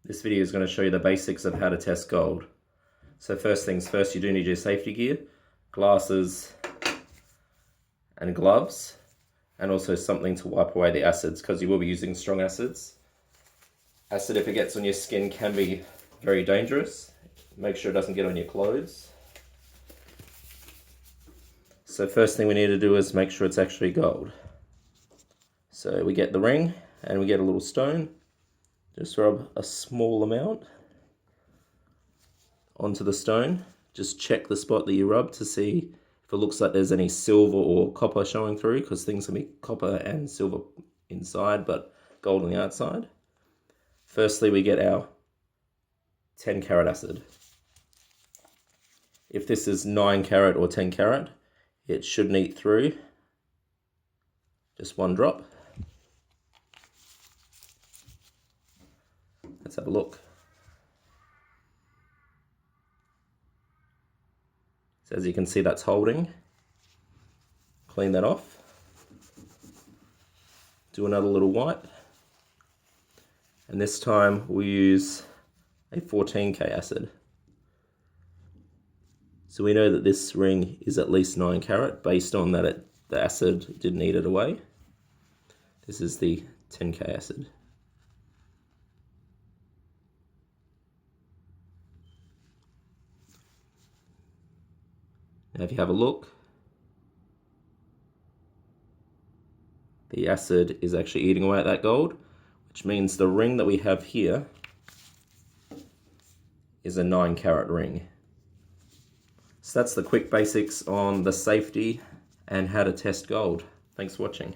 This video is going to show you the basics of how to test gold. So first things first, you do need your safety gear, glasses and gloves, and also something to wipe away the acids, because you will be using strong acids. Acid, if it gets on your skin, can be very dangerous. Make sure it doesn't get on your clothes. So first thing we need to do is make sure it's actually gold. So we get the ring and we get a little stone. Just rub a small amount onto the stone. Just check the spot that you rub to see if it looks like there's any silver or copper showing through, because things can be copper and silver inside but gold on the outside. Firstly, we get our 10 carat acid. If this is 9 carat or 10 carat, it should neat through. Just one drop. Let's have a look. So as you can see, that's holding. Clean that off. Do another little wipe. And this time we'll use a 14K acid. So we know that this ring is at least 9 carat based on that the acid didn't eat it away. This is the 10K acid. Now if you have a look, the acid is actually eating away at that gold, which means the ring that we have here is a 9 carat ring. So that's the quick basics on the safety and how to test gold. Thanks for watching.